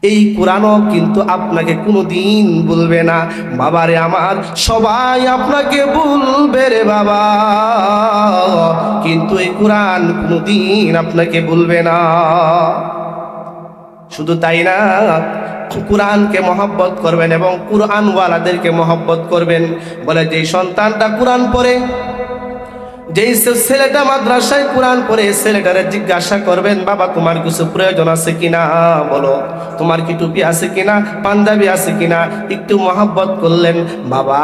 এই কোরআনও কিন্তু আপনাকে কোনোদিন বলবে না। বাবারে আমার, সবাই আপনাকে বলবে রে বাবা, কিন্তু এই কোরআন কোনোদিন আপনাকে বলবে না। শুধু তাই না, কোরআনকে মহব্বত করবেন এবং কোরআনওয়ালাদেরকে মহব্বত করবেন। বলে যেই সন্তানটা কোরআন পড়ে, যেই ছেলেটা মাদ্রাসায় কোরআন পড়ে, ছেলেটারে জিজ্ঞাসা করবেন, বাবা তোমার কিছু প্রয়োজন আছে কিনা, বলো তোমার কি টুপি আছে কিনা, পাঞ্জাবি আছে কিনা। একটু মহব্বত করলেন, বাবা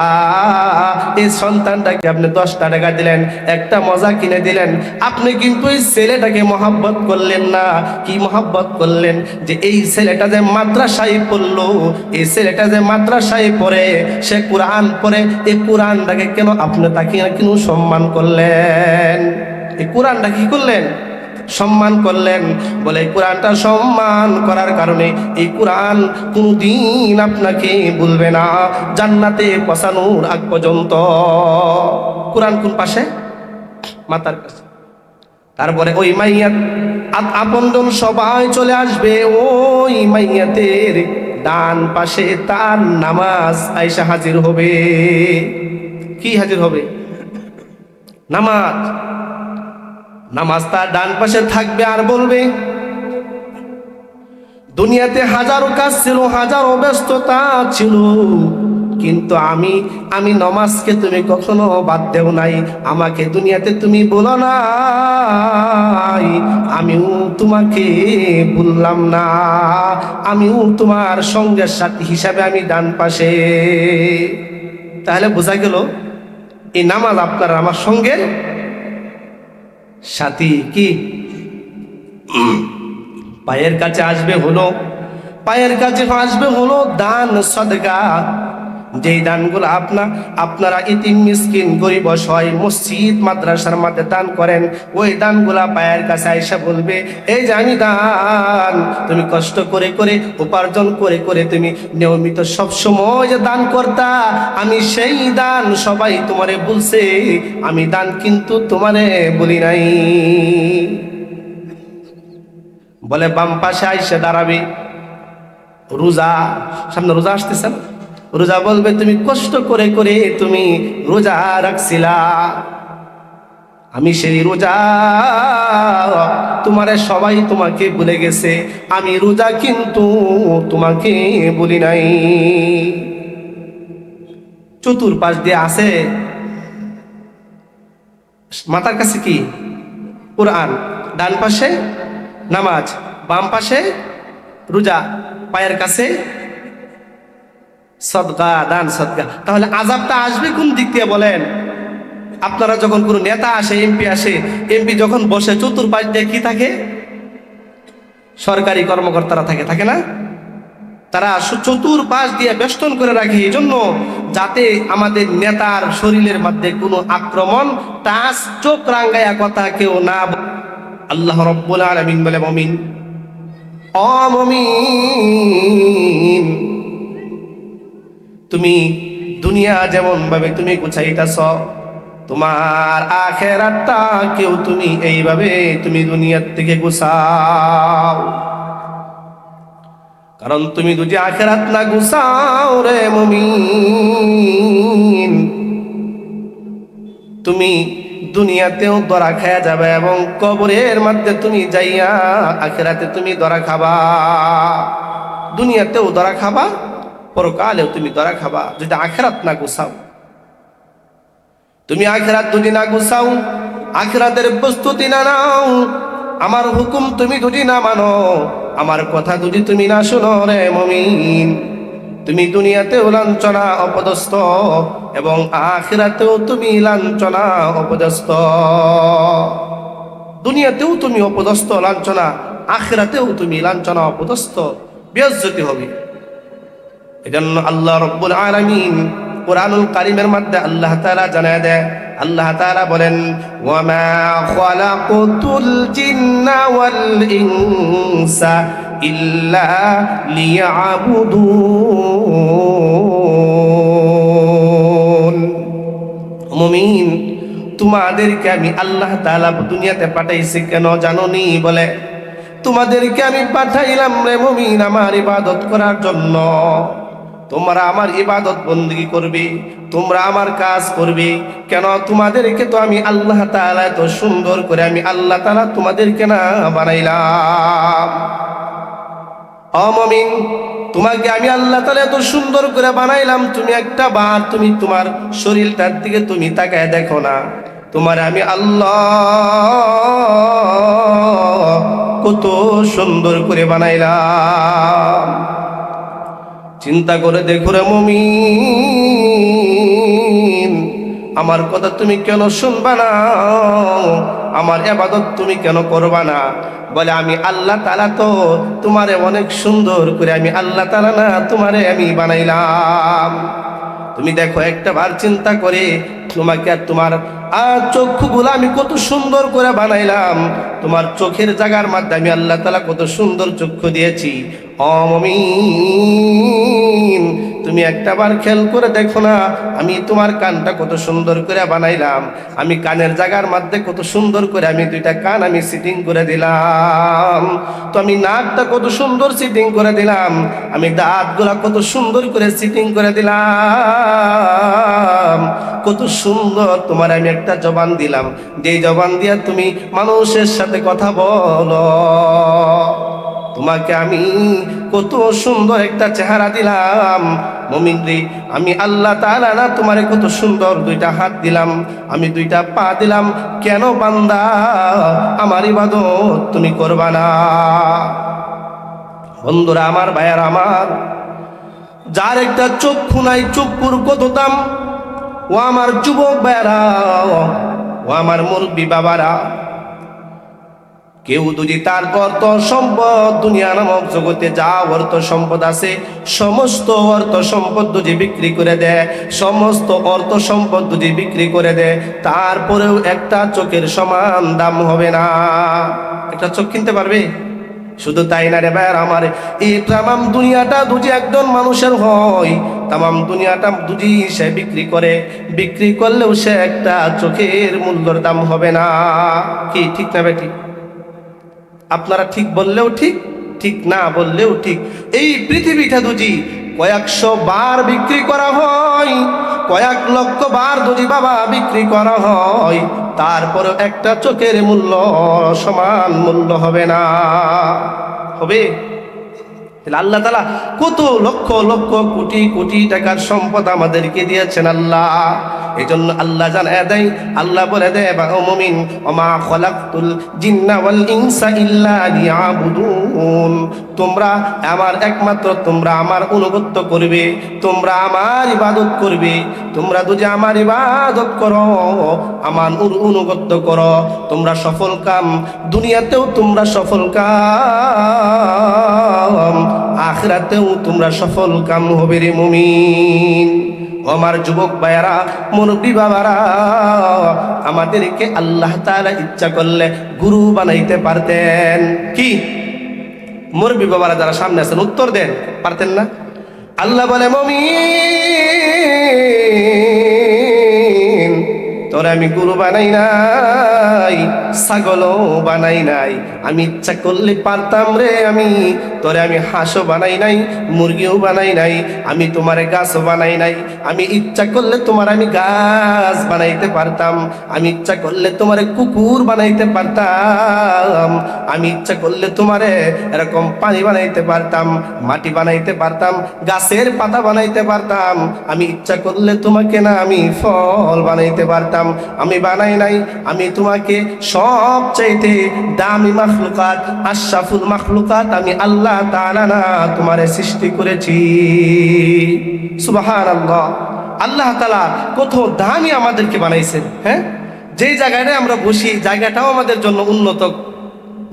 এই সন্তানটাকে আপনি 10টা টাকা দিলেন, একটা মজা কিনে দিলেন, আপনি কিন্তু এই ছেলেটাকে মহব্বত করলেন না। কি মহব্বত করলেন? যে এই ছেলেটা যে মাদ্রাসায় পড়লো, এই ছেলেটা যে মাদ্রাসায় পড়ে, সে কোরআন পড়ে, এই কোরআনটাকে কেন আপনি তাকে কেন সম্মান করলেন? এই কোরআনটা কি করলেন? সম্মান করলেন। বলে এই কোরআনটা সম্মান করার কারণে এই কোরআন কোনদিন আপনাকে বলবে না জান্নাতে পৌঁছানোর আগ পর্যন্ত। কোরআন কোন পাশে? মাথার কাছে। তারপরে ওই মাইয়াত আপনজন সবাই চলে আসবে, ওই মাইয়াতের ডান পাশে তার নামাজ আয়েশা হাজির হবে। কি হাজির হবে? নামাজ। নামাজ তার ডান পাশে থাকবে আর বলবে, দুনিয়াতে হাজারো কাজ ছিল, হাজারো ব্যস্ততা ছিল, কিন্তু আমি নামাজকে তুমি কখনো বাদ দেও নাই। আমাকে দুনিয়াতে তুমি বলো নাই, আমিও তোমাকে বললাম না, আমিও তোমার সঙ্গের সাথী হিসাবে আমি ডান পাশে। তাহলে বোঝা গেল এই নামাজ আপনার আমার সঙ্গের সাথী। কি পায়ের কাছে আসবে হলো, পায়ের কাছে আসবে হলো দান সদকা। যেই দানগুলো আপনারা ইতিম মিসকিন গরিব অসহায় মসজিদ মাদ্রাসার মধ্যে দান করেন, ওই দানগুলা পায়ের কাছে আইসা বলবে, এই যে আমি দান তুমি কষ্ট করে করে উপার্জন করে করে তুমি নিয়মিত সব সময় যে দান করতা, আমি সেই দান সবাই তোমারে বলছে, আমি দান কিন্তু তোমারে বলি নাই। বলে বাম পাশে আইসা দাঁড়াবে রোজা, সামনে রোজা আসতেছেন, রোজা বলবে তুমি কষ্ট করে করে তুমি রোজা রাখছিলা, আমি সেই রোজা তোমারে সবাই তোমাকে ভুলে গেছে, আমি রোজা কিন্তু তোমাকে বলি নাই। চতুর্পাশ দিয়ে আছে মাথার কাছে কি? কোরআন, ডান পাশে নামাজ, বাম পাশে রোজা, পায়ের কাছে সদকা, দান সদকা। তাহলে আযাবটা আসবে কোন দিক দিয়ে বলেন? আপনারা যখন কোনো নেতা আসে, এমপি আসে, এমপি যখন বসে চতুর্পাশ দিয়ে কি থাকে? সরকারি কর্মকর্তারা থাকে না? তারা চতুর্পাশ দিয়ে বেষ্টন করে রাখে, এই জন্য যাতে আমাদের নেতার শরীরের মধ্যে কোনো আক্রমণ, টাচ, চোখ রাঙ্গায়া কথা কেউ না। আল্লাহ রাব্বুল আলামিন বলে, মুমিন ও মুমিন, তুমি দুনিয়া যেমন ভাবে তুমি গুছাইতাছ, তোমার আখিরাতটা কেউ তুমি এইভাবে তুমি দুনিয়ার থেকে গুছাও। কারণ তুমি যদি আখিরাত না গুছাও রে মুমিন, তুমি দুনিয়াতেও ধরা খায়া যাবে এবং কবরের মধ্যে তুমি যাইয়া আখিরাতে তুমি ধরা খাবা। দুনিয়াতেও ধরা খাবা, পরকালেও তুমি ধরা খাবা যদি আখিরাত না গুছাও। তুমি আখিরাত যদি না গুছাও, আখিরাতের প্রস্তুতি না নাও, আমার হুকুম তুমি যদি না মানো, আমার কথা যদি তুমি না শুনো রে মুমিন, তুমি দুনিয়াতেও লাঞ্ছনা অপদস্থ এবং আখিরাতেও তুমি লাঞ্ছনা অপদস্থ। দুনিয়াতেও তুমি অপদস্থ লাঞ্ছনা, আখিরাতেও তুমি লাঞ্ছনা অপদস্থ, বেইজ্জতি হবে। এজন্য আল্লাহ রাব্বুল আলামিন কুরআনুল কারীমের মধ্যে আল্লাহ তাআলা জানায় দেয়, আল্লাহ তাআলা বলেন, ওয়া মা খালাকুতুল জিন্না ওয়াল ইনসা ইল্লা লিয়াবুদুন। মুমিন, তোমাদেরকে আমি আল্লাহ তাআলা দুনিয়াতে পাঠাইছি কেন জানোনি? বলে তোমাদেরকে আমি পাঠাইলাম রে মুমিন আমার ইবাদত করার জন্য। তোমরা আমার ইবাদত বন্দেগী করবে, তোমরা আমার কাজ করবে। কেন? তোমাদেরকে তো আমি আল্লাহ তাআলা এত সুন্দর করে আমি আল্লাহ তাআলা তোমাদেরকে না বানাইলাম। ও মুমিন, তোমাকে আমি আল্লাহ তাআলা এত সুন্দর করে বানাইলাম, তুমি একটা বার তুমি তোমার শরীরটার দিকে তুমি তাকায় দেখো না, তোমার আমি আল্লাহ কত সুন্দর করে বানাইলাম। চিন্তা করে দেখো রে মুমিন, আমার কথা তুমি কেন শুনবা না? আমার ইবাদত তুমি কেন করবা না? বলে আমি আল্লাহ তাআলা তো তোমারে অনেক সুন্দর করে আমি আল্লাহ তাআলা না তোমারে আমি বানাইলাম। তুমি দেখো একটা বার চিন্তা করে, তোমাকে আর তোমার চক্ষুগুলো আমি কত সুন্দর করে বানাইলাম। তোমার চোখের জায়গার মধ্যে আমি আল্লাহ তাআলা কত সুন্দর চক্ষু দিয়েছি। ও মুমিন, তুমি একটা বার খেয়াল করে দেখো না, আমি তোমার কানটা কত সুন্দর করে বানাইলাম। আমি কানের জায়গার মধ্যে কত সুন্দর করে আমি দুইটা কান আমি সিটিং করে দিলাম। তো আমি নাকটা কত সুন্দর সিটিং করে দিলাম, আমি দাঁতগুলা কত সুন্দর করে সিটিং করে দিলাম। কত সুন্দর তোমার আমি একটা জবান দিলাম, যেই জবান দিয়া তুমি মানুষের সাথে কথা বলো। তোমাকে আমি কত সুন্দর একটা চেহারা দিলাম। মুমিন রে, আমি আল্লাহ তাআলা না তোমারে কত সুন্দর দুইটা হাত দিলাম, আমি দুইটা পা দিলাম। কেন বান্দা আমার ইবাদত তুমি করবা না? বন্ধুরা আমার, ভাইয়ার আমার, যার একটা চক্ষু নাই চক্ষুর কত দাম। ও আমার যুবক ভাইয়ারা, ও আমার মুরব্বী বাবারা, কেউ যদি তার অর্থ সম্পদ দুনিয়া নামক জগতে যা অর্থ সম্পদ আছে সমস্ত অর্থ সম্পদ যদি বিক্রি করে দেয়, সমস্ত অর্থ সম্পদ যদি বিক্রি করে দেয়, তারপরেও একটা চোখের সমান দাম হবে না। একটা চোখ কিনতে পারবে? শুধু তাই না রে ভাইয়ার আমার, এই তামাম দুনিয়াটা যদি একজন মানুষের হয়, তামাম দুনিয়াটা যদি সে বিক্রি করে, বিক্রি করলেও সে একটা চোখের মূল্যর দাম হবে না। কি ঠিক না বেটি? আপনারা ঠিক বললেও ঠিক, ঠিক না বললেও ঠিক। এই পৃথিবীটা যদি কয়েকশো বার বিক্রি করা হয়, কয়েক লক্ষ বার যদি বাবা বিক্রি করা হয়, তারপরে একটা চোখের মূল্য সমান মূল্য হবে না। হবে? আল্লাহ তাআলা কত লক্ষ লক্ষ কোটি কোটি টাকার সম্পদ আমাদেরকে দিয়েছেন আল্লাহ। এই জন্য আল্লাহ জানায় দেয়, আল্লাহ বলে দেয় বা মুমিন, ওমা খলাকতুল জিন্না ওয়াল ইনসা ইল্লা লিয়াবুদুন। তোমরা আমার একমাত্র তোমরা আমার অনুগত্য করবে, তোমরা আমার ইবাদত করবে। তোমরা যদি আমার ইবাদত করো, আমার অনুগত্য করো, তোমরা সফল কাম, দুনিয়াতেও তোমরা সফল কাম, আখিরাতেও তোমরা সফল কাম হবে রে মুমিন। আমার যুবক ভাইয়ারা, মুরব্বী বাবারা, আমাদেরকে আল্লাহ তাআলা ইচ্ছা করলে গুরু বানাইতে পারতেন। কি মুরব্বী বাবারা যারা সামনে আছেন উত্তর দেন, পারতেন না? আল্লাহ বলে, মুমিন তোরে আমি গুরু বানাই নাই, ছাগলও বানাই নাই। আমি ইচ্ছা করলে পারতাম রে, আমি তোরে আমি হাঁসও বানাই নাই, মুরগিও বানাই নাই, আমি তোমারে গাছও বানাই নাই। আমি ইচ্ছা করলে তোমার আমি গাছ বানাইতে পারতাম, আমি ইচ্ছা করলে তোমারে কুকুর বানাইতে পারতাম, আমি ইচ্ছা করলে তোমারে এরকম পানি বানাইতে পারতাম, মাটি বানাইতে পারতাম, গাছের পাতা বানাইতে পারতাম। আমি ইচ্ছা করলে তোমাকে না আমি ফল বানাইতে পারতাম। আমি বানাই নাই, আমি তোমাকে সবচাইতে দামি মাখলুকাত, আশরাফুল মাখলুকাত আমি আল্লাহ তাআলা না তোমারে সৃষ্টি করেছি। সুবহানাল্লাহ। আল্লাহ তাআলা কত দামি আমাদেরকে বানাইছেন। হ্যাঁ, যেই জায়গাটায় আমরা বসি জায়গাটাও আমাদের জন্য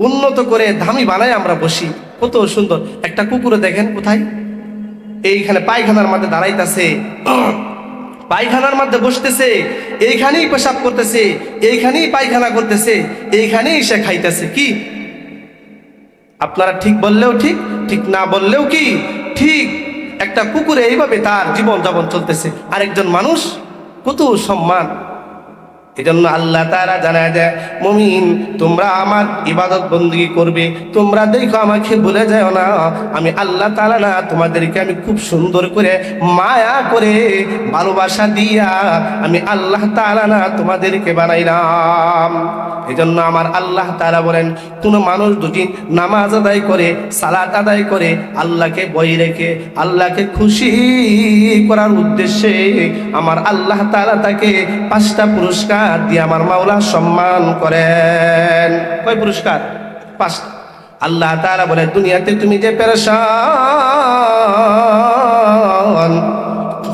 উন্নত করে দামি বানায় আমরা বসি। কত সুন্দর। একটা কুকুরে দেখেন কোথায়, এইখানে পায়খানার মধ্যে দাঁড়াইতেছে, পায়খানার মধ্যে বসতেছে, এইখানেই পেশাব করতেছে, এইখানেই পায়খানা করতেছে, এইখানেই সে খাইতেছে। কি আপনারা ঠিক বললেও ঠিক, ঠিক না বললেও কি ঠিক। একটা কুকুরে এইভাবে তার জীবন যাপন চলতেছে, আরেকজন মানুষ কত সম্মান। এজন্য আল্লাহ তাআলা জানায় দেয়, মুমিন তোমরা আমার ইবাদত বندگی করবে, তোমরা দেখো আমাকে ভুলে যাও না, আমি আল্লাহ তাআলা না তোমাদেরকে আমি খুব সুন্দর করে মায়া করে ভালোবাসা দিয়া আমি আল্লাহ তাআলা না তোমাদেরকে বানাইলাম। এজন্য আমার আল্লাহ তাআলা বলেন, কোন মানুষ যদি নামাজ আদায় করে, সালাত আদায় করে, আল্লাহকে ভয় রেখে আল্লাহকে খুশি করার উদ্দেশ্যে আমার আল্লাহ তাআলা তাকে 5টা পুরস্কার দিয়ে আমার মাওলা সম্মান করেন। কয় পুরস্কার? 5টা। আল্লাহ তাআলা বলে, দুনিয়াতে তুমি যে পেরেশান,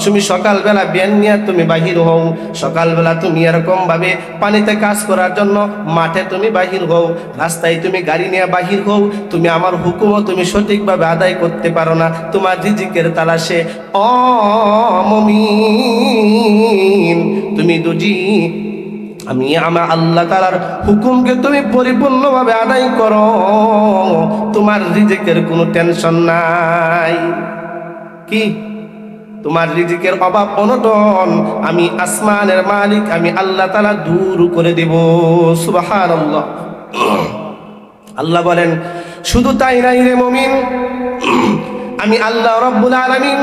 তুমি সকালবেলা বিয়ান নিয়ে তুমি বাহির হও, সকালবেলা তুমি এরকম ভাবে পানিতে কাজ করার জন্য মাঠে তুমি বাহির হও, রাস্তায় তুমি গাড়ি নিয়ে বাহির হও, তুমি আমার হুকুমও তুমি সঠিকভাবে আদায় করতে পারো না, তোমার রিজিকের তালাশে। ও মুমিন, তুমি দুজি আমি আমার আল্লাহ তাআলার হুকুমকে তুমি পরিপূর্ণভাবে আদায় করো, তোমার রিজিকের কোনো টেনশন নাই। কি? তোমার রিজিকের অভাব অনটন আমি আসমানের মালিক আমি আল্লাহ তাআলা দূর করে দেব। সুবহানাল্লাহ। আল্লাহ বলেন, শুধু তাই নাই রে মুমিন, আমি আল্লাহ রাব্বুল আলামিন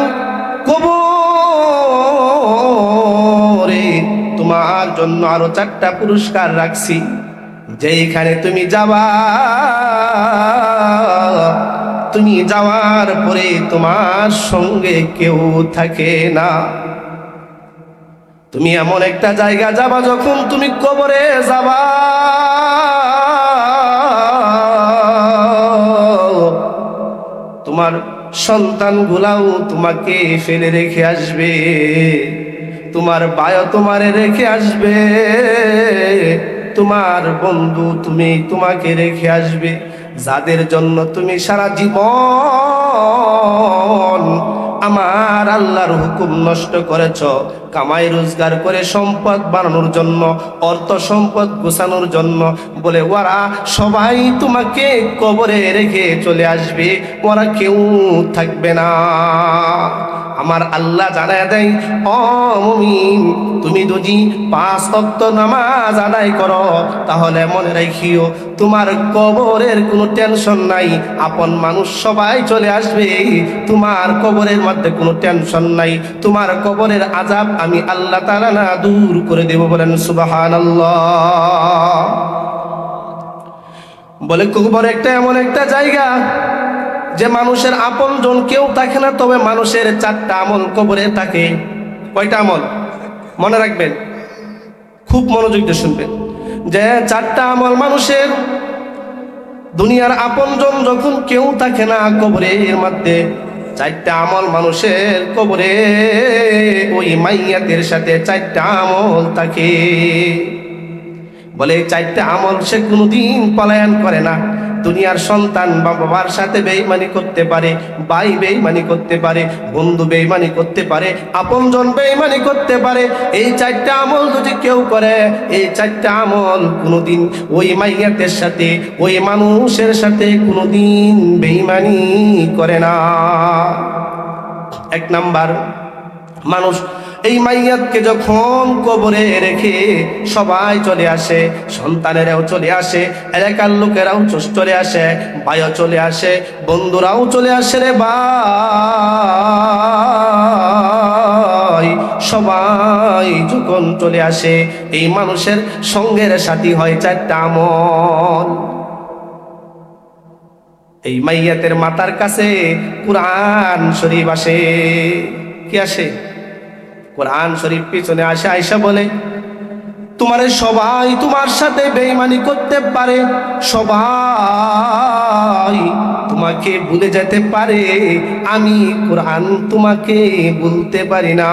কবরে তোমার জন্য আরো 4টা পুরস্কার রাখছি, যেইখানে তুমি যাবা, তুমি যাওয়ার পরে তোমার সঙ্গে কেউ থাকে না। তুমি এমন একটা জায়গা যাবা, যখন তুমি কবরে যাবা, তোমার সন্তানগুলাও তোমাকে ফেলে রেখে আসবে, তোমার ভাইও তোমারে রেখে আসবে, তোমার বন্ধু তোমাকে রেখে আসবে, যাদের জন্য তুমি সারা জীবন আমার আল্লাহর হুকুম নষ্ট করেছ, কামাই রোজগার করে সম্পদ বানানোর জন্য, অর্থ সম্পদ গোছানোর জন্য, বলে ওরা সবাই তোমাকে কবরে রেখে চলে আসবে, ওরা কেউ থাকবে না। আমার আল্লাহ জানায় দেয়, ও মুমিন, তুমি যদি 5 ওয়াক্ত নামাজ আদায় করো, তাহলে মনে রাখিও তোমার কবরের কোনো টেনশন নাই, আপন মানুষ সবাই চলে আসবে, তোমার কবরের মধ্যে কোনো টেনশন নাই, তোমার কবরের আযাব আমি আল্লাহ তাআলা না দূর করে দেব। বলেন সুবহানাল্লাহ। বলে কবর এমন একটা জায়গা যে মানুষের আপনজন কেউ থাকে না, তবে মানুষের 4টা আমল কবরে থাকে। কয়টা আমল? মনে রাখবেন, খুব মনোযোগ দিয়ে শুনবেন, যে 4টা আমল মানুষের, দুনিয়ার আপনজন যখন কেউ থাকে না কবরের মধ্যে, 4টা আমল মানুষের কবরে ওই মাইয়াতের সাথে 4টা আমল থাকে। বলে 4টা আমল সে কোনোদিন পলায়ন করে না। দুনিয়ার সন্তান বাবার সাথে বেঈমানি করতে পারে, ভাই বেঈমানি করতে পারে, বন্ধু বেঈমানি করতে পারে, আপনজন বেঈমানি করতে পারে। এই 4টা আমল যদি কেউ করে, এই 4টা আমল কোনোদিন ওই মাইয়াতের সাথে, ওই মানুষের সাথে কোনোদিন বেঈমানি করে না। 1 নাম্বার, মানুষ এই মাইয়াতকে যখন কবরে রেখে সবাই চলে আসে, সন্তানেরাও চলে আসে, এলাকার লোকেরাও চলে আসে, ভাইও চলে আসে, বন্ধুরাও চলে আসে রে ভাই, সবাই যখন চলে আসে, এই মানুষের সঙ্গের সাথী হয় 4টা আমল। এই মাইয়াতের মাতার কাছে কুরআন শরীফ আসে। কি আসে? কোরআন শরীফ পিছনে আসে, আয়েশা বলে, তোমারে সবাই তোমার সাথে বেঈমানি করতে পারে, সবাই তোমাকে ভুলে যেতে পারে, আমি কোরআন তোমাকে ভুলতে পারি না।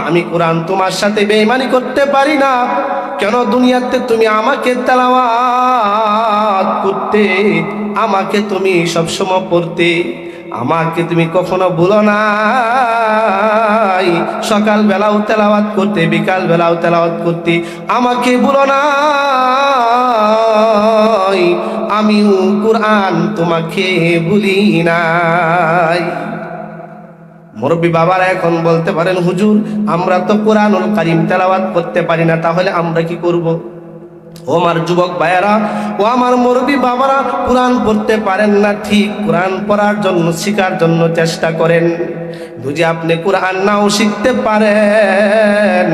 আমি কোরআন তোমার সাথে বেঈমানি করতে পারি না। কেন? দুনিয়াতে তুমি আমাকে তেলাওয়াত করতে, আমাকে তুমি সবসময় পড়তে, আমাকে তুমি কখনো ভুলো নাই। সকাল বেলাও তেলাওয়াত করতে, বিকাল বেলাও তেলাওয়াত করতে, আমাকে ভুলো নাই। আমিও কোরআন তোমাকে ভুলি নাই। মুরব্বী বাবারা এখন বলতে পারেন, হুজুর আমরা তো কোরআনুল কারীম তেলাওয়াত করতে পারি না, তাহলে আমরা কি করব? ও আমার যুবক ভাইয়েরা, ও আমার মুরব্বী বাবারা, কোরআন পড়তে পারেন না ঠিক, কোরআন পড়ার জন্য শেখার জন্য চেষ্টা করেন। যদি আপনি কোরআন নাও শিখতে পারেন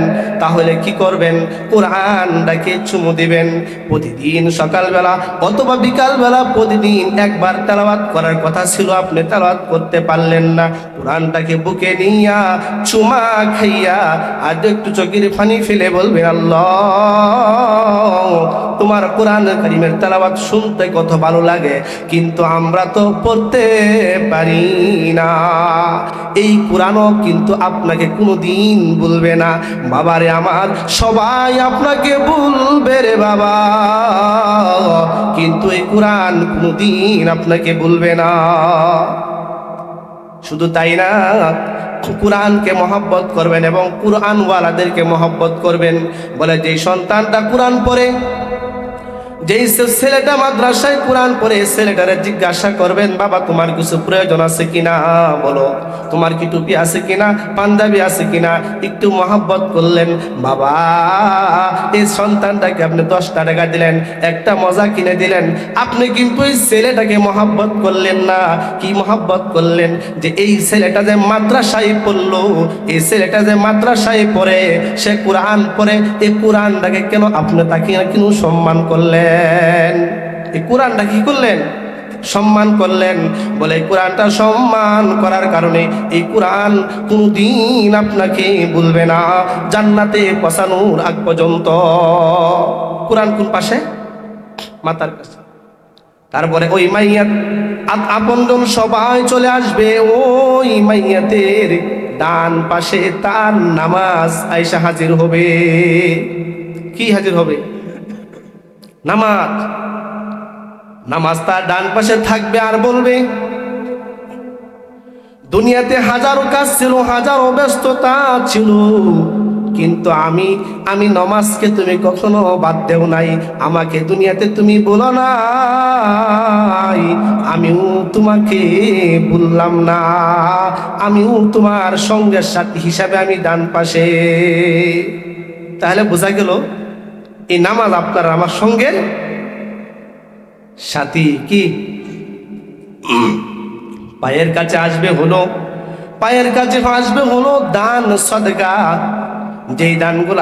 তাহলে কি করবেন? কোরআনটাকে চুমু দিবেন। প্রতিদিন সকালবেলা অথবা বিকালবেলা প্রতিদিন একবার তেলাওয়াত করার কথা ছিল, আপনি তেলাওয়াত করতে পারলেন না। কোরআনটাকে বুকে নিয়া চুমা খাইয়া আর একটু চোখের পানি ফেলে বলবেন, আল্লাহ তোমার কোরআন কারীমের তেলাওয়াত শুনতে কত ভালো লাগে, কিন্তু আমরা তো পড়তে পারি না। এই কোরআনও কিন্তু আপনাকে কোনোদিন ভুলবে না। বাবারে আমার, সবাই আপনাকে ভুলবে রে বাবা, কিন্তু এই কোরআন কোনোদিন আপনাকে ভুলবে না। শুধু তাই না, কোরআনকে মহব্বত করবেন এবং কোরআনওয়ালাদেরকে মহব্বত করবেন। বলে যেই সন্তানটা কোরআন পড়ে, যেই ছেলেটা মাদ্রাসায় কোরআন পড়ে, ছেলেটারে জিজ্ঞাসা করবেন, বাবা তোমার কিছু প্রয়োজন আছে কিনা, বলো তোমার কি টুপি আছে কিনা, পাঞ্জাবি আছে কিনা। একটু মহব্বত করলেন, বাবা এই সন্তানটাকে আপনি 10টা টাকা দিলেন, একটা মজা কিনে দিলেন, আপনি কিন্তু এই ছেলেটাকে মহব্বত করলেন না। কি মহব্বত করলেন? যে এই ছেলেটা যে মাদ্রাসায় পড়লো, এই ছেলেটা যে মাদ্রাসায় পড়ে, সে কোরআন পড়ে, এই কোরআনটাকে কেন আপনি তাকে কেন সম্মান করলেন? এই কোরআনটা কি করলেন? সম্মান করলেন। বলে এই কোরআনটা সম্মান করার কারণে এই কোরআন কোনদিন আপনাকে ভুলবে না জান্নাতে পৌঁছানোর আগ পর্যন্ত। কোরআন কোন পাশে? মাথার কাছে। তারপরে ওই মাইয়াত আপনজন সবাই চলে আসবে, ওই মাইয়াতের ডান পাশে তার নামাজ আয়েশা হাজির হবে। কি হাজির হবে? নামাজ। নামাজ তার ডান পাশে থাকবে আর বলবে, দুনিয়াতে হাজারো কাজ ছিল, হাজারো ব্যস্ততা ছিল, কিন্তু আমি নামাজকে তুমি কখনো বাদ দেও নাই, আমাকে দুনিয়াতে তুমি বলো নাই, আমিও তোমাকে বললাম না, আমিও তোমার সঙ্গের সাথী হিসাবে আমি ডান পাশে। তাহলে বোঝা গেল এই নামাজ আপনার আমার সঙ্গের সাথী। কি পায়ের কাছে আসবে হলো, পায়ের কাছে আসবে হলো দান সদকা। যেই দানগুলো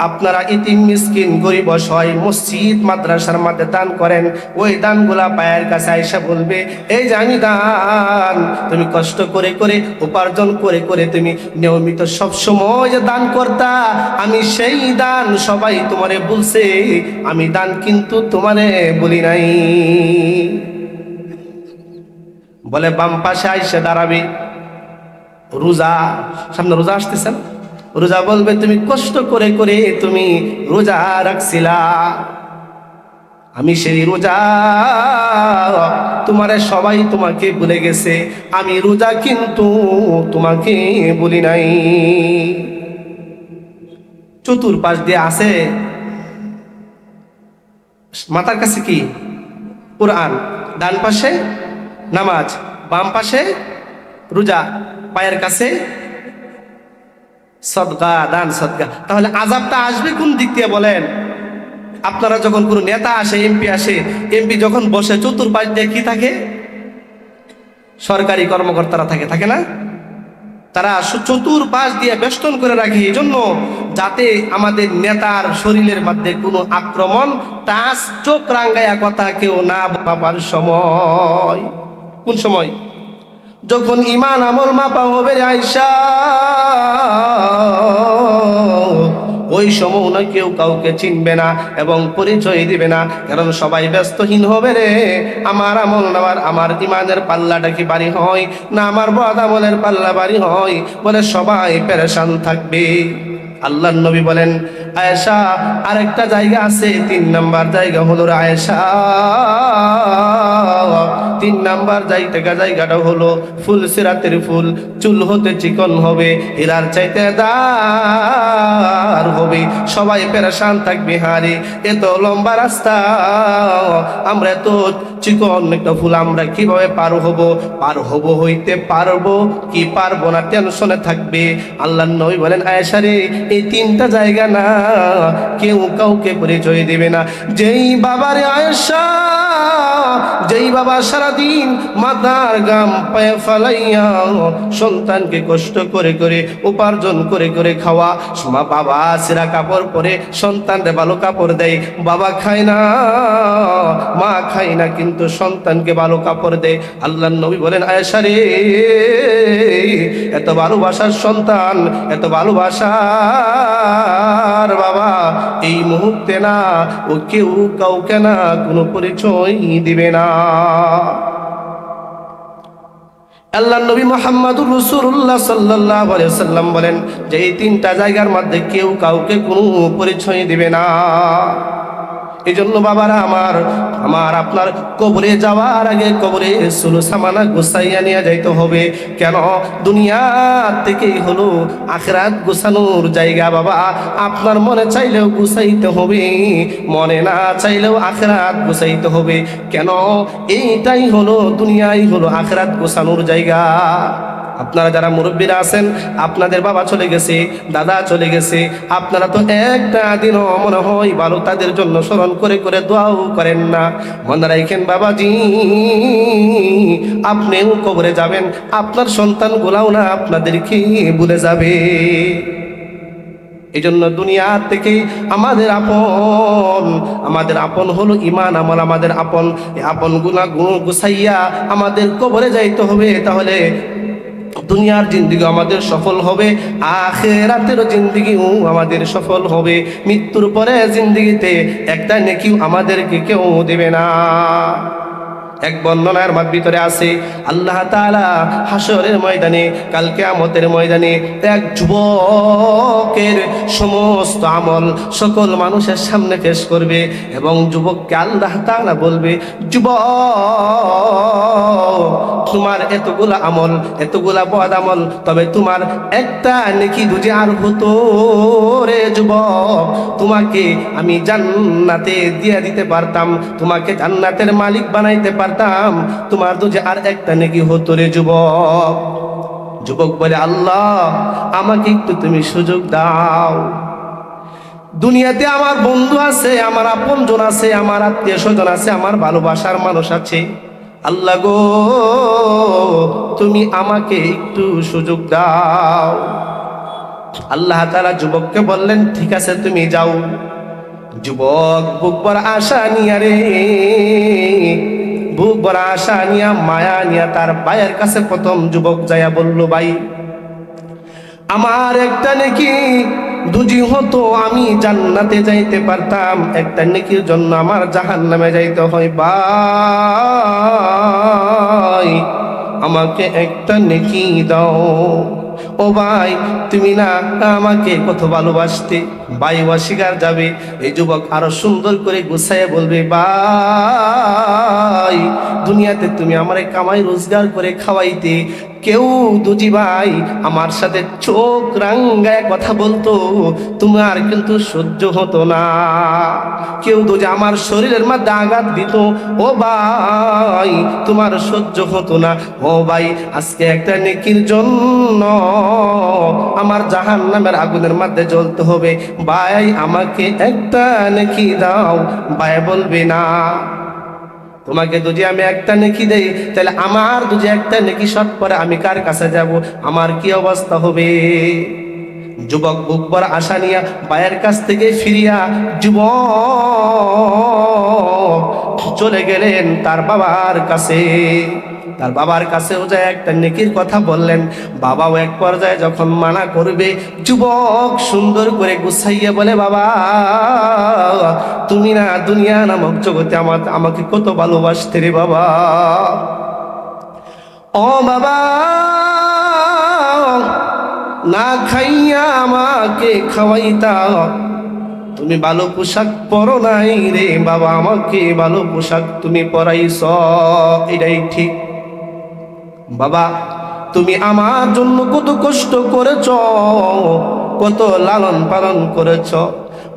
আপনারা ইতিম মিসকিন গরিব অসহায় মসজিদ মাদ্রাসার মধ্যে দান করেন, ওই দানগুলা পায়ের কাছে আইসা বলবে, এই যে আমি দান তুমি কষ্ট করে করে উপার্জন করে করে তুমি নিয়মিত সবসময় যে দান করতা, আমি সেই দান সবাই তোমারে বলছে, আমি দান কিন্তু তোমারে বলি নাই। বলে বাম পাশে আইসা দাঁড়াবে রোজা, সামনে রোজা আসতেছেন, রোজা বলবে তুমি কষ্ট করে করে তুমি রোজা রাখছিলা, আমি সেই রোজা তোমারে সবাই তোমাকে ভুলে গেছে, আমি রোজা কিন্তু তোমাকে বলি নাই। চতুর্পাশ দিয়ে আছে মাথার কাছে কি? কোরআন, ডান পাশে নামাজ, বাম পাশে রোজা, পায়ের কাছে সদকা, দান সদকা। তাহলে আযাবটা আসবে কোন দিক দিয়ে বলেন? আপনারা যখন কোনো নেতা আসে, এমপি আসে, এমপি যখন বসে চতুর্পাশ দিয়ে কি থাকে? সরকারি কর্মকর্তারা থাকে, থাকে না? তারা চতুর্পাশ দিয়ে বেষ্টন করে রাখে, এই জন্য যাতে আমাদের নেতার শরীরের মধ্যে কোনো আক্রমণ, টাচ, চোখ রাঙ্গায়া কথা কেউ না ভাবার সময়। কোন সময়? যখন ঈমান আমল মাপা হবে আয়েশা, ওই সময় না কেউ কাউকে চিনবে না এবং পরিচয় দিবে না, কারণ সবাই ব্যস্তহীন হবে রে। আমার আমল নামার, আমার ঈমানের পাল্লাটা কি ভারী হয় না আমার বদ আমলের পাল্লা ভারী হয়? বলে সবাই পেরেশান থাকবে। আল্লাহর নবী বলেন, আয়েশা আরেকটা জায়গা আছে, 3 নাম্বার জায়গা হলো আয়েশা, 3 নাম্বার জায়গাটা হলো ফুলসিরাতের ফুল, চুল হতে চিকন হবে, হীরার চাইতে দার হবে, সবাই পেরেশান থাকবে, হারে এত লম্বা রাস্তা, আমরা তো চিকন একটা ফুল, আমরা কিভাবে পার হব হইতে পারবো কি পারবো না, টেনশনে থাকবে। আল্লাহর নবী বলেন, আয়েশা রে, এই 3টা জায়গা না কেউ কাউকে পরিচয় দিবে না। যেই বাবারে আয়েশা, যেই বাবা সারাদিন মাথার গাম পায়ে ফালাইয়া সন্তানকে কষ্ট করে করে উপার্জন করে করে খাওয়া, বাবা ছেঁড়া কাপড় পরে সন্তানকে ভালো কাপড় দেয়, বাবা খায় না মা খায় না, কিন্তু সন্তানকে ভালো কাপড় দেয়। আল্লাহর নবী বলেন, আয়েশা রে, এত ভালোবাসার সন্তান, এত ভালোবাসার বাবা, এই মুহূর্তে না ও কেউ কাউকে না কোনো পরিচয় দিবে না। আল্লাহর নবী মুহাম্মদুর রাসূলুল্লাহ সাল্লাল্লাহু আলাইহি ওয়াসাল্লাম বলেন যে এই 3টা জায়গার মধ্যে কেউ কাউকে কোনো পরিচয় দিবে না। এই জন্য বাবারা আমার আপনার কবরে যাওয়ার আগে কবরে সুলু সামানা গুছাইয়া নিয়ে যাইতে হবে। কেন? দুনিয়া থেকেই হলো আখিরাত গুছানোর জায়গা বাবা। আপনার মনে চাইলেও গুছাইতে হবে, মনে না চাইলেও আখিরাত গুছাইতে হবে। কেন? এইটাই হলো দুনিয়াই হলো আখিরাত গুছানোর জায়গা। আপনারা যারা মুরব্বীরা আছেন, আপনাদের বাবা চলে গেছে, দাদা চলে গেছে, আপনারা তো একটা দিনও মনে হয় ভালো তাদের জন্য স্মরণ করে করে দোয়াও করেন না। মনে রাখেন বাবাজি, আপনিও কবরে যাবেন, আপনার সন্তানগুলাও না আপনাদেরকে ভুলে যাবে। এই জন্য দুনিয়া থেকে আমাদের আপন হলো ইমান আমল, আমাদের আপন গুনাহ গুছাইয়া আমাদের কবরে যাইতে হবে। তাহলে দুনিয়ার জিন্দেগি আমাদের সফল হবে, আখিরাতের জিন্দেগিও আমাদের সফল হবে। মৃত্যুর পরে জিন্দেগিতে একটা নেকিও আমাদেরকে কেউ দেবে না। এক বর্ণনার ভিতরে আছে, আল্লাহ তাআলা হাসরের ময়দানে, কাল কিয়ামতের ময়দানে এক যুবকের সমস্ত আমল সকল মানুষের সামনে পেশ করবে এবং যুবককে আল্লাহ তাআলা বলবে, যুবক, তোমার এতগুলা আমল, এতগুলা বদ আমল, তবে তোমার একটা নেকি দুজি আর হতো রে যুবক, তোমাকে আমি জান্নাতে দিয়ে দিতে পারতাম, তোমাকে জান্নাতের মালিক বানাইতে পারতাম, তোমার দুজি আর একটা নেকি হতো রে যুবক। যুবক বলে, আল্লাহ আমাকে একটু তুমি সুযোগ দাও। দুনিয়াতে আমার বন্ধু আছে, আমার আপনজন আছে, আমার আত্মীয় স্বজন আছে, আমার ভালোবাসার মানুষ আছে, আল্লাহ গো তুমি আমাকে একটু সুযোগ দাও। আল্লাহ তাআলা যুবককে বললেন, ঠিক আছে তুমি যাও। যুবক বুক ভরা আশা নিয়া রে, বুক ভরা আশা নিয়া মায়া নিয়া তার ভাইয়ের কাছে প্রথম যুবক যাইয়া বলল, ভাই আমার একটা নেকি দুজি হতো, আমি জান্নাতে যাইতে পারতাম, একটা নেকির জন্য আমার জাহান্নামে যাইতে হয়, ভাই আমাকে একটা নেকি দাও। ও ভাই, তুমি না আমাকে কত ভালোবাসতে। ভাই অস্বীকার যাবে। এই যুবক আরো সুন্দর করে গুছাইয়া বলবে, ভাই দুনিয়াতে তুমি আমারে কামাই রোজগার করে খাওয়াইতে, কেউ দুজি ভাই আমার সাথে চোখ রাঙ্গায় কথা বলতো, তোমার কিন্তু সহ্য হতো না। কেউ দুজি আমার শরীরের মধ্যে আঘাত দিত, ও ভাই তোমার সহ্য হতো না। ও ভাই আজকে একটা নেকির জন্য আমার জাহান্নামের আগুনের মধ্যে জ্বলতে হবে, ভাই আমাকে একটা নেকি দাও। ভাই বলবে, না, তোমাকে যদি আমি একটা নেকি দেই, তাহলে আমার যদি একটা নেকি শর্ট পরে আমি কার কাছে যাব, আমার কি অবস্থা হবে? যুবক বুক ভরা আশা নিয়া ভাইয়ের কাছ থেকে ফিরিয়া যুবক চলে গেলেন তার বাবার কাছে। তার বাবার কাছেও যায় একটা নেকির কথা বললেন। বাবাও এক পর্যায়ে যখন মানা করবে, যুবক সুন্দর করে গুছাইয়া বলে, বাবা তুমি না দুনিয়া নামক জগতে আমাকে কত ভালোবাসতে রে বাবা। ও বাবা, না খাইয়া আমাকে খাওয়াইতা, তুমি ভালো পোশাক পরো নাই রে বাবা, আমাকে ভালো পোশাক তুমি পরাইছ, এটাই ঠিক। বাবা তুমি আমার জন্য কত কষ্ট করেছ, কত লালন পালন করেছ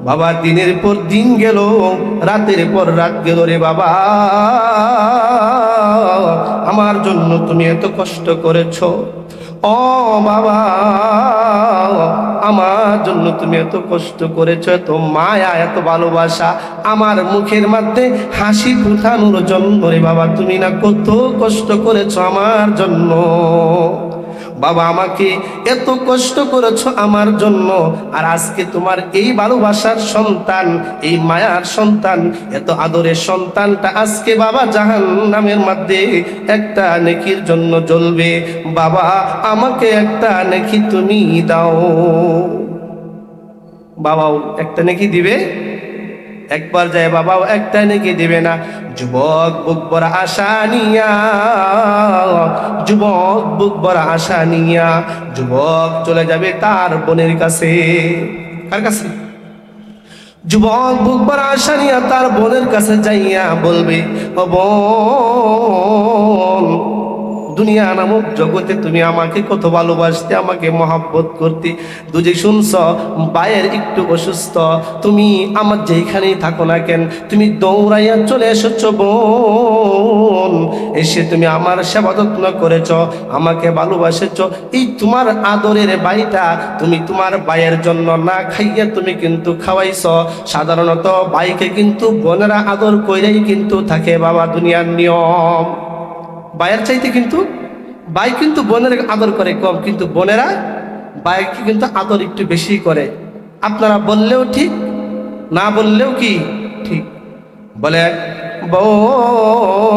বাবা, দিনের পর দিন গেল, রাতের পর রাত গেল রে বাবা, আমার জন্য তুমি এত কষ্ট করেছ। ও বাবা আমার জন্য তুমি এত কষ্ট করেছো, এত মায়া এত ভালোবাসা আমার মুখের মধ্যে হাসি ফুটানোর জন্য রে বাবা, তুমি না কত কষ্ট করেছো আমার জন্য। বাবা আমাকে এত কষ্ট করেছো আমার জন্য, আর আজকে তোমার এই ভালোবাসার সন্তান, এই মায়ার সন্তান, এত আদরের সন্তানটা আজকে বাবা জাহান্নামের মধ্যে একটা নেকির জন্য জ্বলবে। বাবা আমাকে একটা নেকি তুমি দাও। বাবাও একটা নেকি দিবে, একবার যায় বাবাও একটা নেকি দিবে না। যুবক বুক ভরা আশা নিয়া, যুবক বুক ভরা আশা নিয়া, যুবক চলে যাবে তার বোনের কাছে। কার কাছে? যুবক বুক ভরা আশা নিয়া তার বোনের কাছে যাইয়া বলবে, ও বোন, দুনিয়া নামক জগতে তুমি আমাকে কত ভালোবাসতে, আমাকে মহাব্বত করতে। দুজি শুনছ ভাইয়ের একটু অসুস্থ, তুমি আমার যেখানেই থাকো না কেন তুমি দৌড়াইয়া চলে এসেছ বোন, এসে তুমি আমার সেবা যত্ন করেছ, আমাকে ভালোবাসেছ। এই তোমার আদরের ভাইটা তুমি তোমার ভাইয়ের জন্য না খাইয়া তুমি কিন্তু খাওয়াইছ। সাধারণত ভাইকে কিন্তু বোনেরা আদর কইরাই কিন্তু থাকে বাবা, দুনিয়ার নিয়ম। ভাইয়ের চাইতে কিন্তু ভাই কিন্তু বোনের আদর করে কম, কিন্তু বোনেরা ভাইকে কিন্তু আদর একটু বেশি করে। আপনারা বললেও ঠিক, না বললেও কি ঠিক। বলে বোন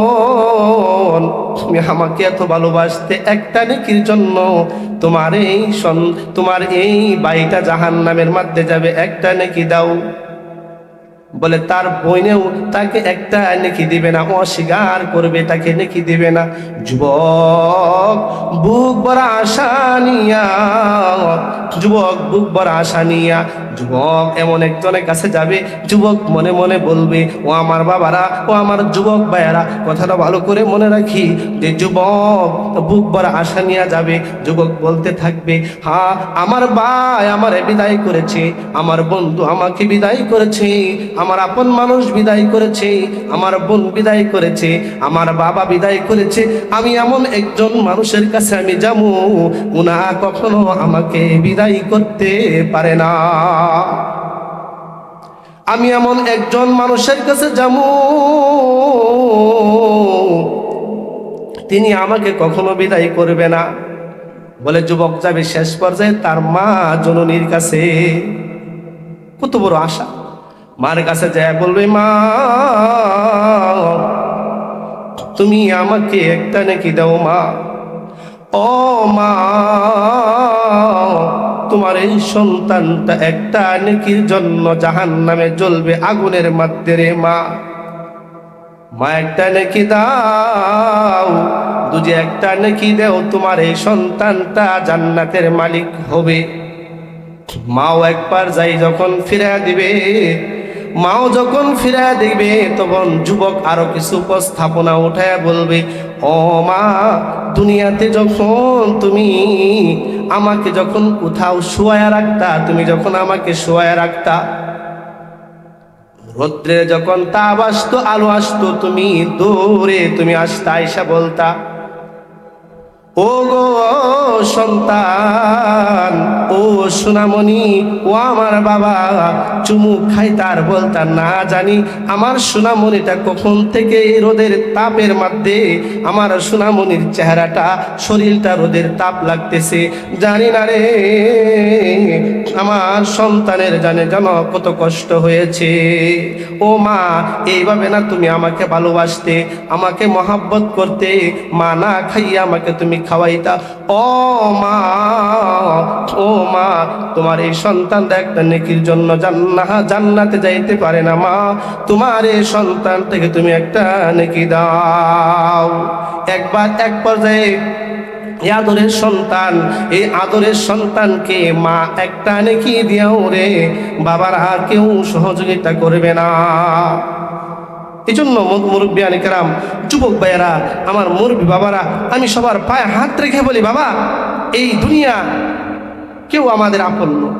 তুমি আমাকে এত ভালোবাসতে, একটা নেকির জন্য তোমার এই ভাইটা জাহান্নামের মধ্যে যাবে, একটা নেকি দাও। বলে তার বোনেও তাকে একটা নেকি দিবে না, অস্বীকার করবে, তাকে নেকি দিবে না। যুবক বুক ভরা আশা নিয়া, যুবক বুক ভরা আশা নিয়া যুবক এমন একজনের কাছে যাবে। যুবক মনে মনে বলবে, ও আমার বাবারা, ও আমার যুবক ভাইয়ারা, কথাটা ভালো করে মনে রাখি যে যুবক বুক ভরা আশা নিয়ে যাবে। যুবক বলতে থাকবে, হ্যাঁ আমার ভাই আমারে বিদায় করেছে, আমার বন্ধু আমাকে বিদায় করেছে, আমার আপন মানুষ বিদায় করেছে, আমার বোন বিদায় করেছে, আমার বাবা বিদায় করেছে। আমি এমন একজন মানুষের কাছে আমি যাবো, উনা কখনো আমাকে বিদায় করতে পারে না। আমি এমন একজন মানুষের কাছে যাবো, তিনি আমাকে কখনো বিদায় করবে না। বলে যুবক যাবে শেষ পর্যায়ে তার মা জননীর কাছে। কত বড় আশা! মার কাছে যায় বলবে, মা তুমি আমাকে একটা নেকি দাও মা। ও মা তোমার এই সন্তানটা একটা নেকির জন্য জাহান্নামে জ্বলবে আগুনের মধ্যে রে মা। মা একটা নেকি দাও, দুজে একটা নেকি দাও, তোমার এই সন্তানটা জান্নাতের মালিক হবে। মাও একবার যাই যখন ফিরা দিবে, মাও যখন ফিরা দিবে তখন যুবক আরো কিছু উপস্থাপনা উঠায় বলবে, ও মা দুনিয়াতে যখন তুমি আমাকে যখন কোথাও শোয়া রাখতা, তুমি যখন আমাকে শোয়া রাখতা, রৌদ্রে যখন তাপ আসতো, আলো আসতো, তুমি দৌড়ে তুমি আসতা, আয়সা বলতা, ও গো সন্তান, ও সোনামণি, ও আমার বাবা, চুমু খাইতার বলতা, না জানি আমার সোনামণিটা কখন থেকে রোদের তাপের মধ্যে আমার সোনামণির চেহারাটা, শরীরটা রোদের তাপ লাগতেছে, জানি না রে আমার সন্তানের জানে যেন কত কষ্ট হয়েছে। ও মা এইভাবে না তুমি আমাকে ভালোবাসতে, আমাকে মহাব্বত করতে, মা না খাইয়ে আমাকে তুমি খাওয়াইতা। ও মা, ও মা তোমার এই সন্তানটা একটা নেকির জন্য জান্নাতে যাইতে পারে না মা, তোমার এই সন্তান থেকে তুমি একটা নেকি দাও। একবার এক পর্যায়ে এই আদরের সন্তান, এই আদরের সন্তানকে মা একটা নেকি দিয়াও রে বাবারা কেউ সহযোগিতা করবে না। এই জন্য মুরব্বিয়ানে কেরাম, যুবক ভাইয়েরা, আমার মুরব্বী বাবারা, আমি সবার পায়ে হাত রেখে বলি, বাবা এই দুনিয়া কেউ আমাদের আপন নয়,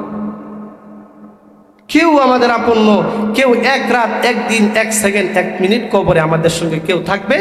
কেউ আমাদের আপন নয়, কেউ এক রাত, একদিন, এক সেকেন্ড, এক মিনিট কবরে আমাদের সঙ্গে কেউ থাকবে।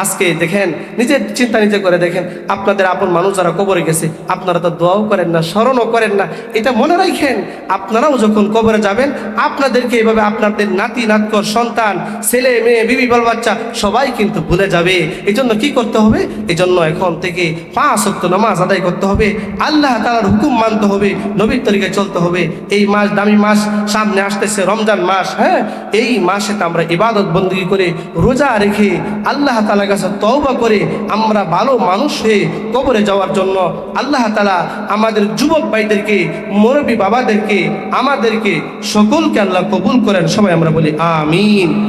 আজকে দেখেন, নিজের চিন্তা নিজে করে দেখেন, আপনাদের আপন মানুষ যারা কবরে গেছে, আপনারা তো দোয়াও করেন না, স্মরণও করেন না। এটা মনে রাখেন, আপনারাও যখন কবরে যাবেন, আপনাদেরকে এইভাবে আপনাদের নাতি নাতকর সন্তান, ছেলে মেয়ে, বিবি বাল বাচ্চা সবাই কিন্তু ভুলে যাবে। এই জন্য কি করতে হবে? এই জন্য এখন থেকে 5 ওয়াক্ত নামাজ আদায় করতে হবে, আল্লাহ তাআলার হুকুম মানতে হবে, নবীর তরিকায় চলতে হবে। এই মাস, দামি মাস সামনে আসতেছে, রমজান মাস। হ্যাঁ, এই মাসেতে আমরা ইবাদত বন্দী করে, রোজা রেখে, আল্লাহ তাআলা কাছে তওবা করে আমরা ভালো মানুষ হয়ে কবরে যাওয়ার জন্য আল্লাহ তাআলা আমাদের যুবক ভাইদেরকে, মুরব্বী বাবাদেরকে, আমাদেরকে সকলকে আল্লাহ কবুল করেন। সবাই আমরা বলি আমিন।